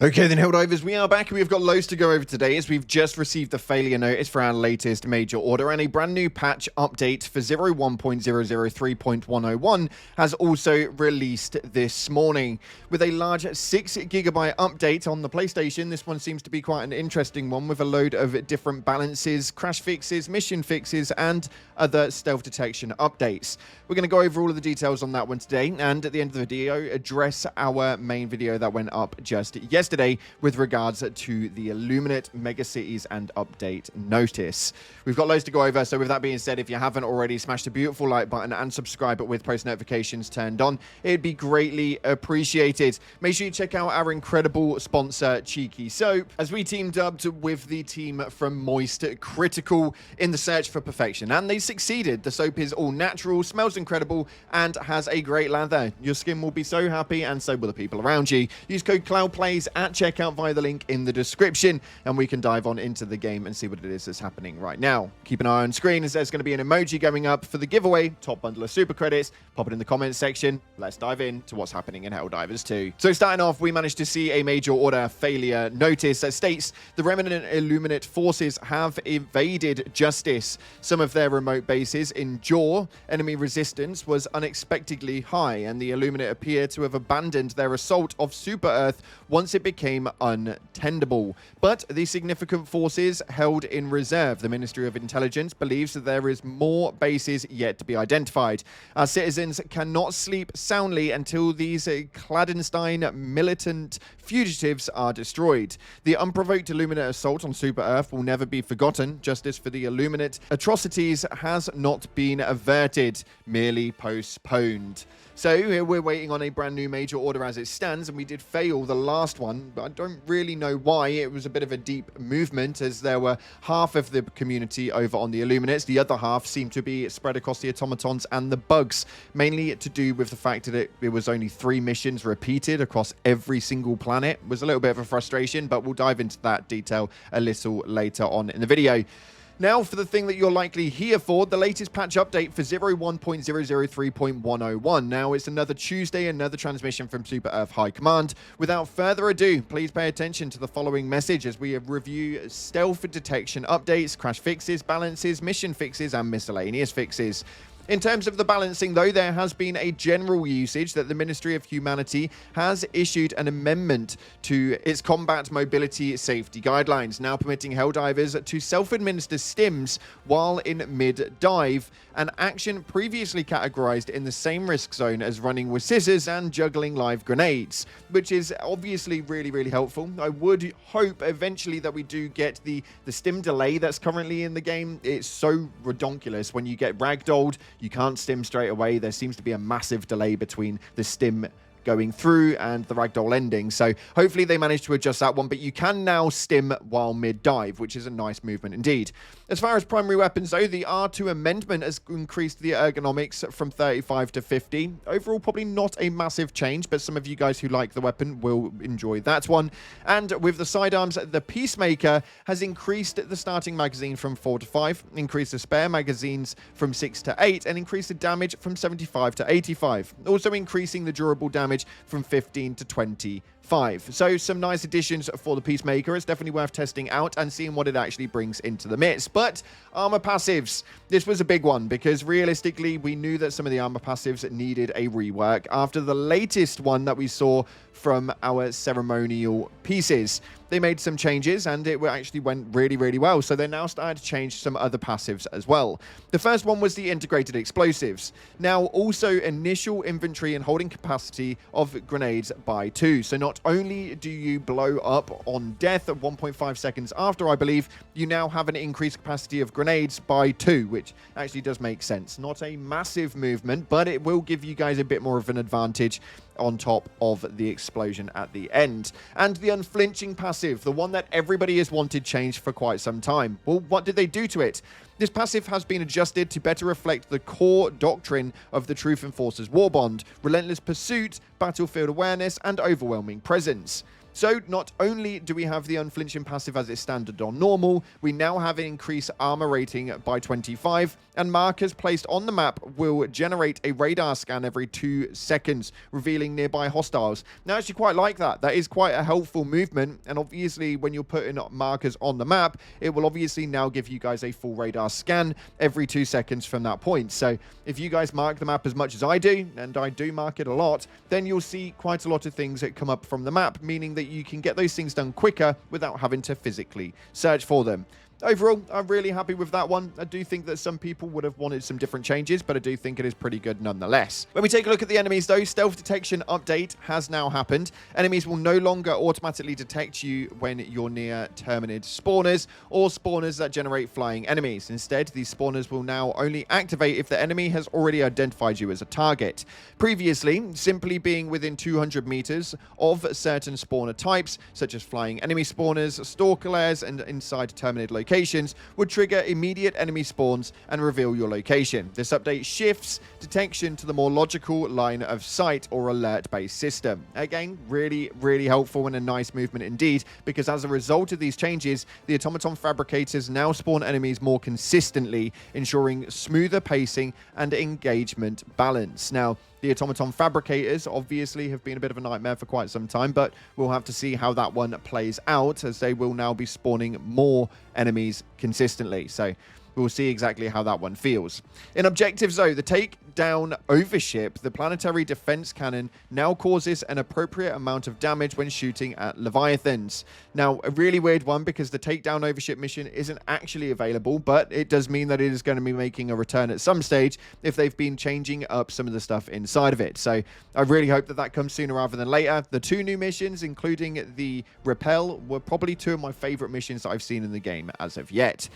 Okay then, Helldivers, we are back and we've got loads to go over today as we've just received the failure notice for our latest major order, and a brand new patch update for 01.003.101 has also released this morning. With a large 6GB update on the PlayStation, this one seems to be quite an interesting one with a load of different balances, crash fixes, mission fixes, and other stealth detection updates. We're going to go over all of the details on that one today, and at the end of the video, address our main video that went up just yesterday with regards to the Illuminate Megacities and update notice. We've got loads to go over, so with that being said, if you haven't already, smash the beautiful like button and subscribe with post notifications turned on. It'd be greatly appreciated. Make sure you check out our incredible sponsor, Cheeky Soap, as we teamed up with the team from Moist Critical in the search for perfection, and they succeeded. The soap is all natural, smells incredible, and has a great lather. Your skin will be so happy, and so will the people around you. Use code CloudPlays at checkout via the link in the description, and we can dive on into the game and see what it is that's happening right now. Keep an eye on screen as there's going to be an emoji going up for the giveaway, top bundle of super credits. Pop it in the comments section. Let's dive in to what's happening in Helldivers 2. So starting off, we managed to see a major order failure notice that states the remnant Illuminate forces have evaded justice. Some of their remote bases in Jaw, enemy resistance was unexpectedly high, and the Illuminate appear to have abandoned their assault of Super Earth once it became untenable. But the significant forces held in reserve. The Ministry of Intelligence believes that there is more bases yet to be identified. Our citizens cannot sleep soundly until these clandestine militant fugitives are destroyed. The unprovoked Illuminate assault on Super Earth will never be forgotten. Justice for the Illuminate atrocities has not been averted, merely postponed. So we're waiting on a brand new major order as it stands, and we did fail the last one, but I don't really know why. It was a bit of a deep movement, as there were half of the community over on the Illuminates. The other half seemed to be spread across the automatons and the bugs, mainly to do with the fact that it was only 3 missions repeated across every single planet. It was a little bit of a frustration, but we'll dive into that detail a little later on in the video. Now, for the thing that you're likely here for, the latest patch update for 01.003.101. Now, it's another Tuesday, another transmission from Super Earth High Command. Without further ado, please pay attention to the following message as we review stealth detection updates, crash fixes, balances, mission fixes, and miscellaneous fixes. In terms of the balancing, though, there has been a general usage that the Ministry of Humanity has issued an amendment to its combat mobility safety guidelines, now permitting Helldivers to self-administer stims while in mid-dive, an action previously categorized in the same risk zone as running with scissors and juggling live grenades, which is obviously really, really helpful. I would hope eventually that we do get the stim delay that's currently in the game. It's so redonkulous when you get ragdolled. You can't stim straight away. There seems to be a massive delay between the stim going through and the ragdoll ending. So hopefully they managed to adjust that one, but you can now stim while mid-dive, which is a nice movement indeed. As far as primary weapons, though, the R2 amendment has increased the ergonomics from 35 to 50. Overall, probably not a massive change, but some of you guys who like the weapon will enjoy that one. And with the sidearms, the Peacemaker has increased the starting magazine from 4 to 5, increased the spare magazines from 6 to 8, and increased the damage from 75 to 85. Also increasing the durable damage from 15 to 25. So some nice additions for the Peacemaker. It's definitely worth testing out and seeing what it actually brings into the mix. But armor passives, this was a big one because realistically we knew that some of the armor passives needed a rework after the latest one that we saw from our ceremonial pieces. They made some changes and it actually went really, really well. So they now started to change some other passives as well. The first one was the integrated explosives. Now also initial inventory and holding capacity of grenades by 2. So not only do you blow up on death at 1.5 seconds after, I believe, you now have an increased capacity of grenades by 2, which actually does make sense. Not a massive movement, but it will give you guys a bit more of an advantage on top of the explosion at the end. And the unflinching passive, the one that everybody has wanted changed for quite some time. Well, what did they do to it? This passive has been adjusted to better reflect the core doctrine of the Truth Enforcers War Bond: relentless pursuit, battlefield awareness, and overwhelming presence. So not only do we have the unflinching passive as its standard on normal, we now have an increased armor rating by 25, and markers placed on the map will generate a radar scan every 2 seconds, revealing nearby hostiles. Now, I actually quite like that. That is quite a helpful movement, and obviously when you're putting markers on the map, it will obviously now give you guys a full radar scan every 2 seconds from that point. So if you guys mark the map as much as I do, and I do mark it a lot, then you'll see quite a lot of things that come up from the map, meaning that you can get those things done quicker without having to physically search for them. Overall, I'm really happy with that one. I do think that some people would have wanted some different changes, but I do think it is pretty good nonetheless. When we take a look at the enemies, though, stealth detection update has now happened. Enemies will no longer automatically detect you when you're near terminid spawners or spawners that generate flying enemies. Instead, these spawners will now only activate if the enemy has already identified you as a target. Previously, simply being within 200 meters of certain spawner types, such as flying enemy spawners, stalker lairs, and inside terminid locations, would trigger immediate enemy spawns and reveal your location. This update shifts detection to the more logical line of sight or alert-based system. Again, really, really helpful and a nice movement indeed, because as a result of these changes, the automaton fabricators now spawn enemies more consistently, ensuring smoother pacing and engagement balance. Now, the automaton fabricators obviously have been a bit of a nightmare for quite some time, but we'll have to see how that one plays out, as they will now be spawning more enemies consistently. So we'll see exactly how that one feels. In objectives, though, the takedown overship, the planetary defense cannon now causes an appropriate amount of damage when shooting at Leviathans. Now, a really weird one, because the takedown overship mission isn't actually available, but it does mean that it is going to be making a return at some stage if they've been changing up some of the stuff inside of it. So I really hope that that comes sooner rather than later. The 2 new missions, including the Repel, were probably 2 of my favorite missions that I've seen in the game as of yet.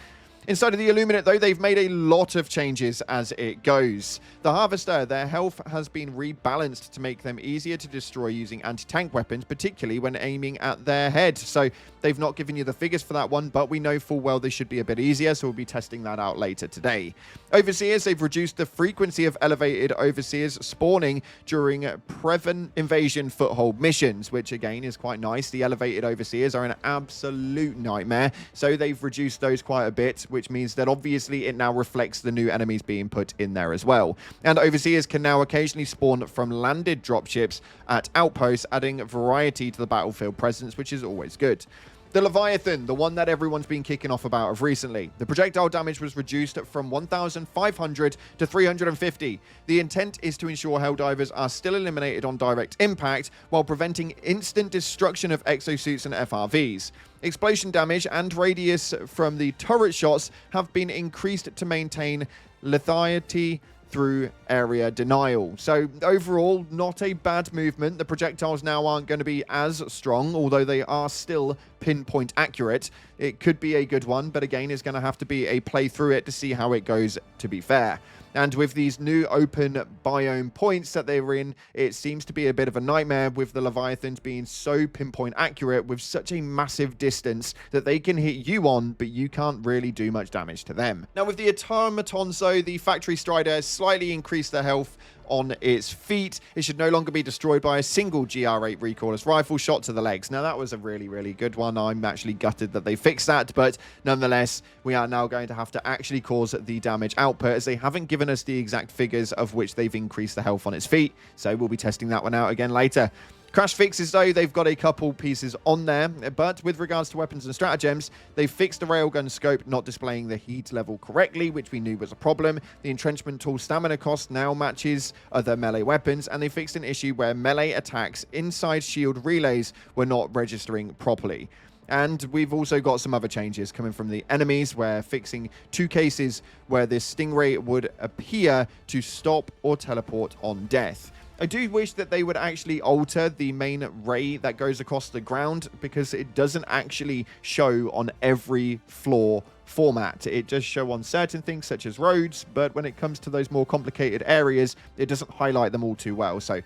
Inside of the Illuminate, though, they've made a lot of changes as it goes. The Harvester, their health has been rebalanced to make them easier to destroy using anti-tank weapons, particularly when aiming at their head. So they've not given you the figures for that one, but we know full well they should be a bit easier, so we'll be testing that out later today. Overseers, they've reduced the frequency of elevated Overseers spawning during Prevent Invasion foothold missions, which again is quite nice. The elevated Overseers are an absolute nightmare, so they've reduced those quite a bit, which means that obviously it now reflects the new enemies being put in there as well. And Overseers can now occasionally spawn from landed dropships at outposts, adding variety to the battlefield presence, which is always good. The Leviathan, the one that everyone's been kicking off about of recently. The projectile damage was reduced from 1,500 to 350. The intent is to ensure Helldivers are still eliminated on direct impact while preventing instant destruction of exosuits and FRVs. Explosion damage and radius from the turret shots have been increased to maintain lethality through area denial. So overall, not a bad movement. The projectiles now aren't going to be as strong, although they are still pinpoint accurate. It could be a good one, but again, it's going to have to be a play through it to see how it goes, to be fair. And with these new open biome points that they're in, it seems to be a bit of a nightmare with the Leviathans being so pinpoint accurate with such a massive distance that they can hit you on, but you can't really do much damage to them. Now with the automatons, though, the factory strider has slightly increased their health on its feet. It should no longer be destroyed by a single GR8 recoilless rifle shot to the legs. Now that was a really, really good one. I'm actually gutted that they fixed that, but nonetheless, we are now going to have to actually cause the damage output, as they haven't given us the exact figures of which they've increased the health on its feet. So we'll be testing that one out again later. Crash fixes, though, they've got a couple pieces on there, but with regards to weapons and stratagems, they've fixed the railgun scope not displaying the heat level correctly, which we knew was a problem. The entrenchment tool stamina cost now matches other melee weapons, and they fixed an issue where melee attacks inside shield relays were not registering properly. And we've also got some other changes coming from the enemies, where fixing 2 cases where this stingray would appear to stop or teleport on death. I do wish that they would actually alter the main ray that goes across the ground, because it doesn't actually show on every floor format. It does show on certain things such as roads, but when it comes to those more complicated areas, it doesn't highlight them all too well. So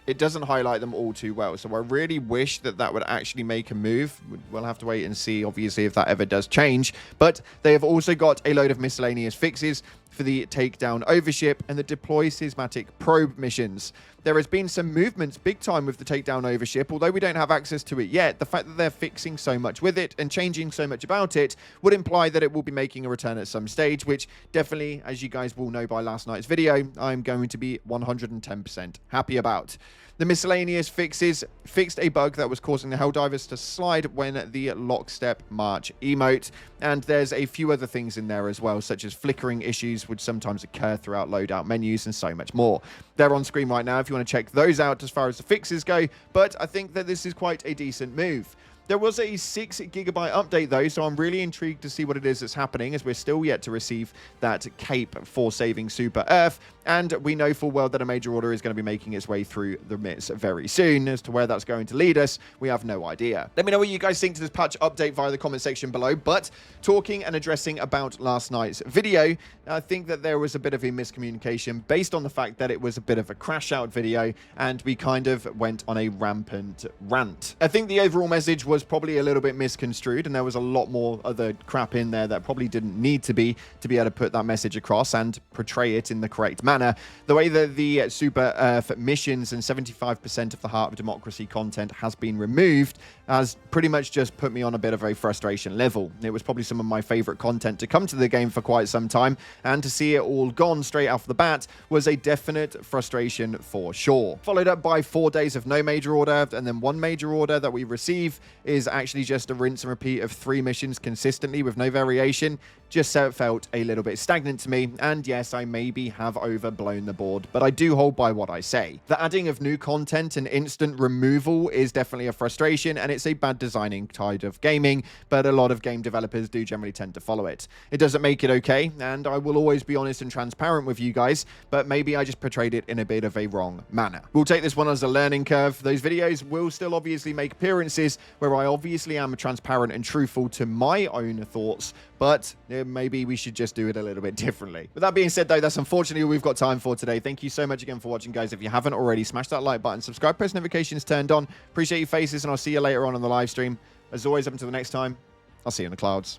I really wish that that would actually make a move. We'll have to wait and see, obviously, if that ever does change. But they have also got a load of miscellaneous fixes for the takedown overship and the deploy seismatic probe missions. There has been some movements big time with the takedown overship, although we don't have access to it yet. The fact that they're fixing so much with it and changing so much about it would imply that it will be making a return at some stage, which definitely, as you guys will know by last night's video, I'm going to be 110% happy about. The miscellaneous fixes fixed a bug that was causing the Helldivers to slide when the lockstep march emote, and there's a few other things in there as well, such as flickering issues which sometimes occur throughout loadout menus and so much more. They're on screen right now if you want to check those out as far as the fixes go, but I think that this is quite a decent move. There was a 6 GB update though, so I'm really intrigued to see what it is that's happening, as we're still yet to receive that cape for saving Super Earth, and we know full well that a major order is going to be making its way through the midst very soon. As to where that's going to lead us, we have no idea. Let me know what you guys think to this patch update via the comment section below. But talking and addressing about last night's video, I think that there was a bit of a miscommunication based on the fact that it was a bit of a crash out video and we kind of went on a rampant rant. I think the overall message was probably a little bit misconstrued, and there was a lot more other crap in there that probably didn't need to be able to put that message across and portray it in the correct manner. The way that the Super Earth missions and 75% of the Heart of Democracy content has been removed has pretty much just put me on a bit of a frustration level. It was probably some of my favorite content to come to the game for quite some time, and to see it all gone straight off the bat was a definite frustration for sure. Followed up by 4 days of no major order, and then 1 major order that we receive is actually just a rinse and repeat of 3 missions consistently with no variation. Just so it felt a little bit stagnant to me, and yes, I maybe have overblown the board, but I do hold by what I say. The adding of new content and instant removal is definitely a frustration, and it's a bad designing tide of gaming, but a lot of game developers do generally tend to follow it. It doesn't make it okay, and I will always be honest and transparent with you guys, but maybe I just portrayed it in a bit of a wrong manner. We'll take this one as a learning curve. Those videos will still obviously make appearances where I obviously am transparent and truthful to my own thoughts, but maybe we should just do it a little bit differently. With that being said though, that's unfortunately all we've got time for today. Thank you so much again for watching, guys. If you haven't already, smash that like button, subscribe, press notifications turned on. Appreciate your faces, and I'll see you later on the live stream. As always, up until the next time, I'll see you in the clouds.